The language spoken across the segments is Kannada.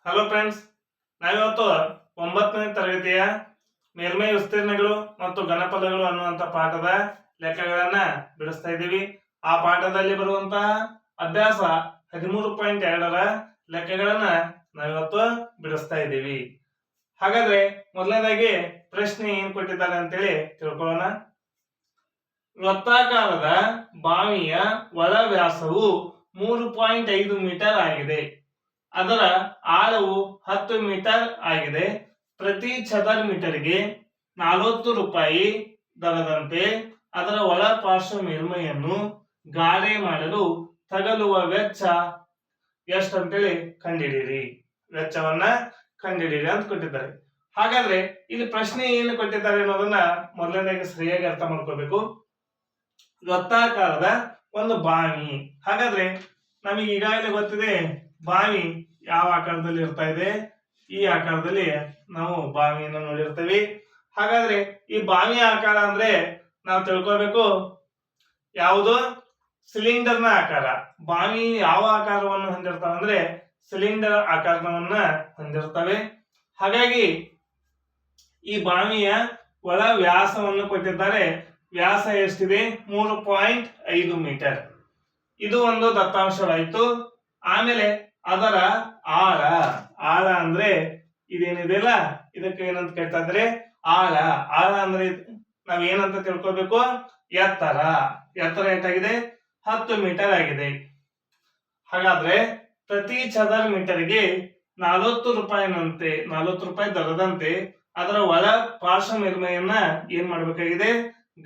ಹಲೋ ಫ್ರೆಂಡ್ಸ್, ನಾವಿವತ್ತು 9ನೇ ತರಗತಿಯ ಮೇಲ್ಮೈ ವಿಸ್ತೀರ್ಣಗಳು ಮತ್ತು ಘನಫಲಗಳು ಅನ್ನುವಂಥ ಪಾಠದ ಲೆಕ್ಕಗಳನ್ನ ಬಿಡಿಸ್ತಾ ಇದ್ದೀವಿ. ಆ ಪಾಠದಲ್ಲಿ ಬರುವಂತಹ ಅಭ್ಯಾಸ 13.2ರ ಲೆಕ್ಕಗಳನ್ನ ನಾವಿವತ್ತು ಬಿಡಿಸ್ತಾ ಇದ್ದೀವಿ. ಹಾಗಾದ್ರೆ ಮೊದಲನೇದಾಗಿ ಪ್ರಶ್ನೆ ಏನ್ ಕೊಟ್ಟಿದ್ದಾರೆ ಅಂತೇಳಿ ತಿಳ್ಕೊಳ್ಳೋಣ. ವೃತ್ತಾಕಾರದ ಬಾವಿಯ ಒಳ ವ್ಯಾಸವು 3.5 ಮೀಟರ್ ಆಗಿದೆ. ಅದರ ಆಳವು 10 ಮೀಟರ್ ಆಗಿದೆ. ಪ್ರತಿ ಚದರ್ ಮೀಟರ್ಗೆ 40 ರೂಪಾಯಿ ದರದಂತೆ ಅದರ ಒಳ ಪಾರ್ಶ್ವ ಮೇಲ್ಮೈಯನ್ನು ಗಾರೆ ಮಾಡಲು ತಗಲುವ ವೆಚ್ಚ ಎಷ್ಟು ಅಂತೇಳಿ ಕಂಡುಹಿಡಿಯಿರಿ. ವೆಚ್ಚವನ್ನ ಕಂಡುಹಿಡಿಯಿರಿ ಅಂತ ಕೊಟ್ಟಿದ್ದಾರೆ. ಹಾಗಾದ್ರೆ ಇಲ್ಲಿ ಪ್ರಶ್ನೆ ಏನು ಕೊಟ್ಟಿದ್ದಾರೆ ಅನ್ನೋದನ್ನ ಮೊದಲನೇದಾಗಿ ಸರಿಯಾಗಿ ಅರ್ಥ ಮಾಡ್ಕೋಬೇಕು. ವೃತ್ತಾಕಾರದ ಒಂದು ಬಾವಿ. ಹಾಗಾದ್ರೆ ನಮಗೆ ಈಗಾಗಲೇ ಗೊತ್ತಿದೆ ಬಾವಿ ಯಾವ ಆಕಾರದಲ್ಲಿ ಇರ್ತಾ ಇದೆ. ಈ ಆಕಾರದಲ್ಲಿ ನಾವು ಬಾವಿಯನ್ನು ನೋಡಿರ್ತೇವೆ. ಹಾಗಾದ್ರೆ ಈ ಬಾವಿಯ ಆಕಾರ ಅಂದ್ರೆ ನಾವು ತಿಳ್ಕೋಬೇಕು ಯಾವುದು ಸಿಲಿಂಡರ್ನ ಆಕಾರ. ಬಾವಿ ಯಾವ ಆಕಾರವನ್ನು ಹೊಂದಿರ್ತಾವೆ ಅಂದ್ರೆ ಸಿಲಿಂಡರ್ ಆಕಾರವನ್ನ ಹೊಂದಿರ್ತವೆ. ಹಾಗಾಗಿ ಈ ಬಾವಿಯ ಒಳ ವ್ಯಾಸವನ್ನು ಕೊಟ್ಟಿದ್ದಾರೆ. ವ್ಯಾಸ ಎಷ್ಟಿದೆ? 3.5 ಮೀಟರ್. ಇದು ಒಂದು ದತ್ತಾಂಶವಾಯಿತು. ಆಮೇಲೆ ಅದರ ಆಳ. ಆಳ ಅಂದ್ರೆ ಇದೇನಿದೆಯಲ್ಲ ಇದಕ್ಕೆ ಏನಂತ ಕೇಳ್ತಾ ಇದ್ರೆ ಆಳ. ಆಳ ಅಂದ್ರೆ ನಾವ್ ಏನಂತ ತಿಳ್ಕೊಬೇಕು? ಎತ್ತರ. ಎತ್ತರ ಎಷ್ಟಾಗಿದೆ? 10 ಮೀಟರ್ ಆಗಿದೆ. ಹಾಗಾದ್ರೆ ಪ್ರತಿ ಚದರ್ ಮೀಟರ್ಗೆ 40 ರೂಪಾಯಿನಂತೆ 40 ರೂಪಾಯಿ ದರದಂತೆ ಅದರ ಒಳ ಪಾರ್ಶ್ವ ಮೇಲ್ಮೈಯನ್ನ ಏನ್ ಮಾಡ್ಬೇಕಾಗಿದೆ?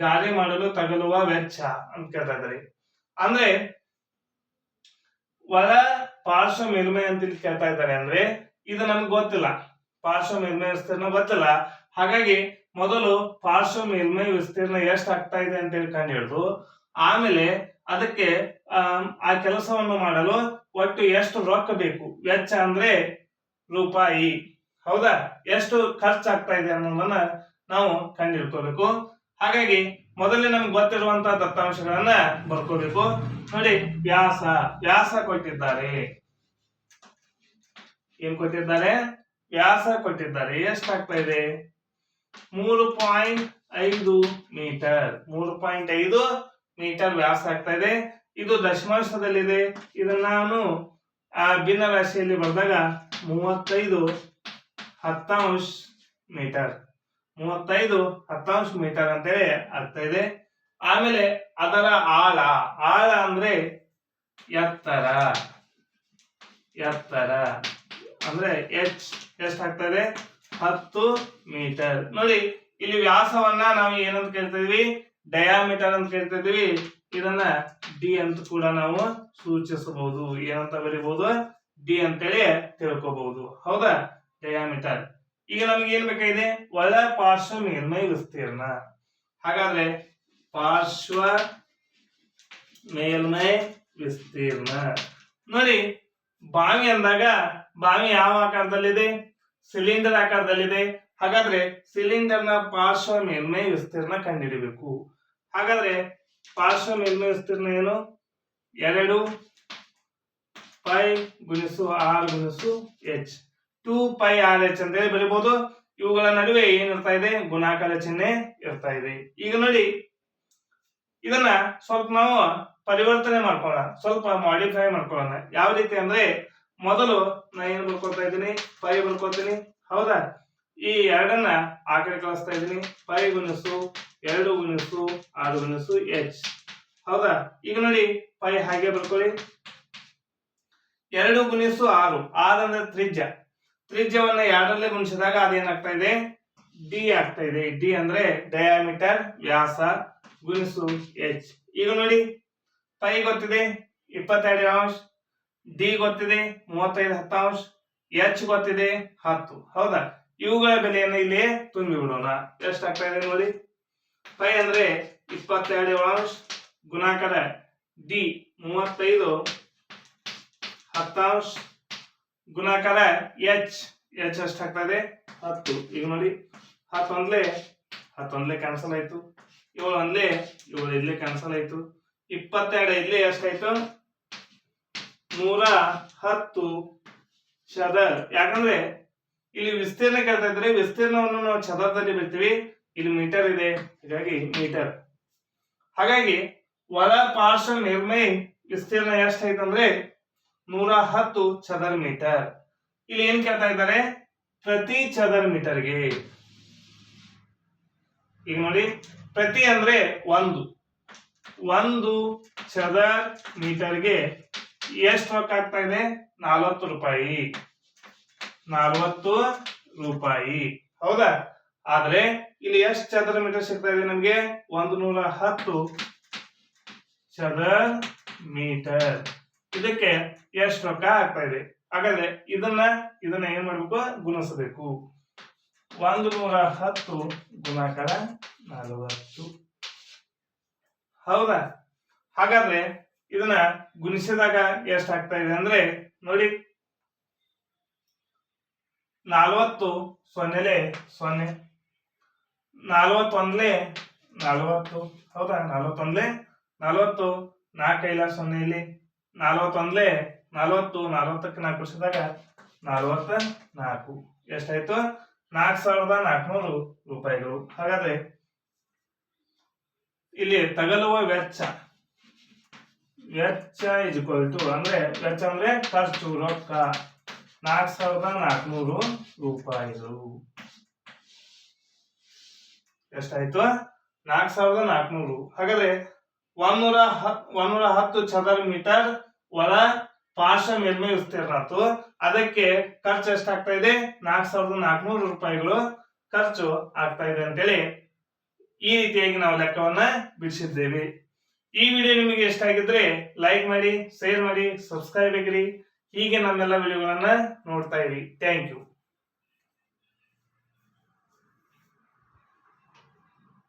ಗಾರೆ ಮಾಡಲು ತಗಲುವ ವೆಚ್ಚ ಅಂತ ಕೇಳ್ತಾ ಇದ್ದಾರೆ. ಅಂದ್ರೆ ಒಳ ಪಾರ್ಶ್ವ ಮೇಲ್ಮೈ ಅಂತ ಕೇಳ್ತಾ ಇದ್ದಾರೆ. ಅಂದ್ರೆ ಇದು ನಮ್ಗೆ ಗೊತ್ತಿಲ್ಲ, ಪಾರ್ಶ್ವ ಮೇಲ್ಮೈ ವಿಸ್ತೀರ್ಣ ಗೊತ್ತಿಲ್ಲ. ಹಾಗಾಗಿ ಮೊದಲು ಪಾರ್ಶ್ವ ಮೇಲ್ಮೈ ವಿಸ್ತೀರ್ಣ ಎಷ್ಟು ಆಗ್ತಾ ಇದೆ ಅಂತ ಹೇಳಿ ಕಂಡು ಹಿಡಿದು ಆಮೇಲೆ ಅದಕ್ಕೆ ಆ ಕೆಲಸವನ್ನು ಮಾಡಲು ಒಟ್ಟು ಎಷ್ಟು ರೊಕ್ಕ ಬೇಕು, ವೆಚ್ಚ ಅಂದ್ರೆ ರೂಪಾಯಿ, ಹೌದಾ, ಎಷ್ಟು ಖರ್ಚಾಗ್ತಾ ಇದೆ ಅನ್ನೋದನ್ನ ನಾವು ಕಂಡು ಹಿಡ್ಕೋಬೇಕು. ಹಾಗಾಗಿ ಮೊದಲೇ ನಮ್ಗೆ ಗೊತ್ತಿರುವಂತಹ ದತ್ತಾಂಶಗಳನ್ನ ಬರ್ಕೋಬೇಕು. ನೋಡಿ, ವ್ಯಾಸ. ವ್ಯಾಸ ಕೊಟ್ಟಿದ್ದಾರೆ. ಏನ್ ಕೊಟ್ಟಿದ್ದಾರೆ? ವ್ಯಾಸ ಕೊಟ್ಟಿದ್ದಾರೆ. ಎಷ್ಟಾಗ್ತಾ ಇದೆ? 3.5 ಮೀಟರ್. 3.5 ಮೀಟರ್ ವ್ಯಾಸ ಆಗ್ತಾ ಇದೆ. ಇದು ದಶಮಾಂಶದಲ್ಲಿದೆ. ಇದನ್ನ ನಾನು ಭಿನ್ನ ರಾಶಿಯಲ್ಲಿ ಬರೆದಾಗ 35/10 ಮೀಟರ್. 35/10 ಮೀಟರ್ ಅಂತೇಳಿ ಆಗ್ತಾ ಇದೆ. ಆಮೇಲೆ ಅದರ ಆಳ. ಆಳ ಅಂದ್ರೆ ಎತ್ತರ. ಎತ್ತರ ಅಂದ್ರೆ ಎಷ್ಟಾಗ್ತಾ ಇದೆ? 10 ಮೀಟರ್. ನೋಡಿ, ಇಲ್ಲಿ ವ್ಯಾಸವನ್ನ ನಾವು ಏನಂತ ಕೇಳ್ತಾ ಇದೀವಿ? ಡಯಾಮೀಟರ್ ಅಂತ ಕೇಳ್ತಾ ಇದೀವಿ. ಇದನ್ನ ಡಿ ಅಂತ ಕೂಡ ನಾವು ಸೂಚಿಸಬಹುದು. ಏನಂತ ಬರೀಬಹುದು? ಡಿ ಅಂತೇಳಿ ತಿಳ್ಕೋಬಹುದು. ಹೌದಾ? ಡಯಾಮೀಟರ್. ಈಗ ನಮ್ಗೆ ಏನ್ ಬೇಕಾಗಿದೆ? ಒಳ ಪಾರ್ಶ್ವ ಮೇಲ್ಮೈ ವಿಸ್ತೀರ್ಣ. ಹಾಗಾದ್ರೆ ಪಾರ್ಶ್ವ ಮೇಲ್ಮೈ ವಿಸ್ತೀರ್ಣ. ನೋಡಿ, ಬಾವಿ ಅಂದಾಗ ಬಾವಿ ಯಾವ ಆಕಾರದಲ್ಲಿದೆ? ಸಿಲಿಂಡರ್ ಆಕಾರದಲ್ಲಿದೆ. ಹಾಗಾದ್ರೆ ಸಿಲಿಂಡರ್ನ ಪಾರ್ಶ್ವ ಮೇಲ್ಮೈ ವಿಸ್ತೀರ್ಣ ಕಂಡುಹಿಡಿಬೇಕು. ಹಾಗಾದ್ರೆ ಪಾರ್ಶ್ವ ಮೇಲ್ಮೈ ವಿಸ್ತೀರ್ಣ ಏನು? 2 ಪೈ ಗುಣಿಸು ಆರ್ ಗುಣಿಸು ಎಚ್. 2 ಪೈ ಆರ್ ಎಚ್ ಅಂತ ಹೇಳಿ ಬರೀಬಹುದು. ಇವುಗಳ ನಡುವೆ ಏನಿರ್ತಾ ಇದೆ? ಗುಣಾಕಾರ ಚಿಹ್ನೆ ಇರ್ತಾ ಇದೆ. ಈಗ ನೋಡಿ, ಇದನ್ನ ಸ್ವಲ್ಪ ನಾವು ಪರಿವರ್ತನೆ ಮಾಡ್ಕೊಳ್ಳೋಣ, ಸ್ವಲ್ಪ ಮಾಡಿಫೈ ಮಾಡ್ಕೊಳ್ಳೋಣ. ಯಾವ ರೀತಿ ಅಂದ್ರೆ ಮೊದಲು ನಾ ಏನ್ ಬರ್ಕೊತಾ ಇದ್ದೀನಿ? ಪೈ ಬರ್ಕೋತೀನಿ. ಹೌದಾ? ಈ ಎರಡನ್ನ ಆ ಕಡೆ ಕಳಿಸ್ತಾ ಇದ್ದೀನಿ. ಪೈ ಗುಣಿಸು 2 ಗುಣಿಸು 6 ಗುಣಿಸು ಎಚ್. ಹೌದಾ? ಈಗ ನೋಡಿ, ಪೈ ಹಾಗೆ ಬರ್ಕೊಳ್ಳಿ. 2 ಗುಣಿಸು 6. 6 ಅಂದ್ರೆ ತ್ರಿಜ್ಯ. ತ್ರಿಜ್ಯವನ್ನ 2ರಲ್ಲಿ ಗುಣಿಸಿದಾಗ ಅದೇನಾಗ್ತಾ ಇದೆ? ಡಿ ಆಗ್ತಾ ಇದೆ. ಡಿ ಅಂದ್ರೆ ಡಯಾಮೀಟರ್, ವ್ಯಾಸ, ಗುಣಿಸು ಎಚ್. ಈಗ ನೋಡಿ, ಪೈ ಗೊತ್ತಿದೆ 22 ಡಿ ಗೊತ್ತಿದೆ 35/10, ಎಚ್ ಗೊತ್ತಿದೆ 10. ಹೌದಾ? ಇವುಗಳ ಬೆಲೆಯನ್ನು ಇಲ್ಲಿ ತುಂಬಿ ಬಿಡೋಣ. ಎಷ್ಟಾಗ್ತಾ ಇದೆ ನೋಡಿ. ಪೈ ಅಂದ್ರೆ 22 ಗುಣಾಕಾರ ಡಿ 35/10 ಗುಣಾಕಾರ ಎಚ್. ಎಚ್ ಎಷ್ಟಾಗ್ತಾ ಇದೆ? 10. ಈಗ ನೋಡಿ, 10 ಕ್ಯಾನ್ಸಲ್ ಆಯ್ತು. 7 ಇಲ್ಲೇ ಕ್ಯಾನ್ಸಲ್ ಆಯ್ತು. 22 ಇಲ್ಲಿ ಎಷ್ಟಾಯ್ತು? 110 ಚದರ್. ಯಾಕಂದ್ರೆ ಇಲ್ಲಿ ವಿಸ್ತೀರ್ಣ ಕೇಳ್ತಾ ಇದ್ರೆ ವಿಸ್ತೀರ್ಣವನ್ನು ನಾವು ಚದರದಲ್ಲಿ ಬಿಡ್ತೀವಿ, ಇಲ್ಲಿ ಮೀಟರ್ ಇದೆ, ಹೀಗಾಗಿ ಮೀಟರ್. ಹಾಗಾಗಿ ಒಳ ಪಾರ್ಶ್ವ ಮೇಲ್ಮೈ ವಿಸ್ತೀರ್ಣ ಎಷ್ಟೈತಂದ್ರೆ 110 ಚದರ ಮೀಟರ್. ಇಲ್ಲಿ ಏನ್ ಕೇಳ್ತಾ ಇದ್ದಾರೆ, ಪ್ರತಿ ಚದರ ಮೀಟರ್ಗೆ. ಈಗ ನೋಡಿ, ಪ್ರತಿ ಅಂದ್ರೆ ಒಂದು ಚದರ ಮೀಟರ್ಗೆ ಎಷ್ಟು ರೊಕ್ಕ ಆಗ್ತಾ ಇದೆ, 40 ರೂಪಾಯಿ. 40 ರೂಪಾಯಿ, ಹೌದಾ? ಆದ್ರೆ ಇಲ್ಲಿ ಎಷ್ಟು ಚದರ ಮೀಟರ್ ಸಿಗ್ತಾ ಇದೆ ನಮ್ಗೆ, 110 ಚದರ ಮೀಟರ್. ಇದಕ್ಕೆ ಎಷ್ಟು ರೊಕ್ಕ ಆಗ್ತಾ ಇದೆ? ಹಾಗಾದ್ರೆ ಇದನ್ನ ಏನ್ ಮಾಡ್ಬೇಕು, ಗುಣಿಸಬೇಕು. 110 ಗುಣಾಕಾರ 40, ಹೌದಾ? ಹಾಗಾದ್ರೆ ಇದನ್ನ ಗುಣಿಸಿದಾಗ ಎಷ್ಟು ಆಗ್ತಾ ಇದೆ ಅಂದ್ರೆ ನೋಡಿ, 40 ಸೊನ್ನೆಲೆ 0, 41 40, ಹೌದಾ? 41 40, 4 5 0 ಇಲ್ಲಿ 41 40, 40ಕ್ಕೆ 4 ಕೊಡಿಸಿದಾಗ 44. ಎಷ್ಟಾಯ್ತು, 4400 ರೂಪಾಯಿಗಳು. ಹಾಗಾದ್ರೆ ಇಲ್ಲಿ ತಗಲುವ ವೆಚ್ಚ ಇಸ್ ಈಕ್ವಲ್ ಟು, ಅಂದ್ರೆ ವೆಚ್ಚ ಅಂದ್ರೆ ಖರ್ಚು, ರೊಕ್ಕ 4400 ರೂಪಾಯಿಗಳು. ಎಷ್ಟಾಯ್ತು, 4400. ಹಾಗಾದ್ರೆ 110 ಚದರ ಮೀಟರ್ ಒಳ ಪಾರ್ಶ್ವ ಮೇಲ್ಮೈ ವಿಸ್ತೀರ್ಣ ಆಯ್ತು. ಅದಕ್ಕೆ ಖರ್ಚು ಎಷ್ಟಾಗ್ತಾ ಇದೆ, 4400 ರೂಪಾಯಿಗಳು ಖರ್ಚು ಆಗ್ತಾ ಇದೆ ಅಂತೇಳಿ ಈ ರೀತಿಯಾಗಿ ನಾವು ಲೆಕ್ಕವನ್ನ ಬಿಡಿಸಿದ್ದೇವೆ. ಈ ವಿಡಿಯೋ ನಿಮಗೆ ಇಷ್ಟ ಆಗಿದ್ರೆ ಲೈಕ್ ಮಾಡಿ, ಶೇರ್ ಮಾಡಿ, ಸಬ್ಸ್ಕ್ರೈಬ್ ಆಗಿರಿ. ಹೀಗೆ ನಮ್ಮೆಲ್ಲ ವಿಡಿಯೋಗಳನ್ನ ನೋಡ್ತಾ ಇರಿ. Thank you.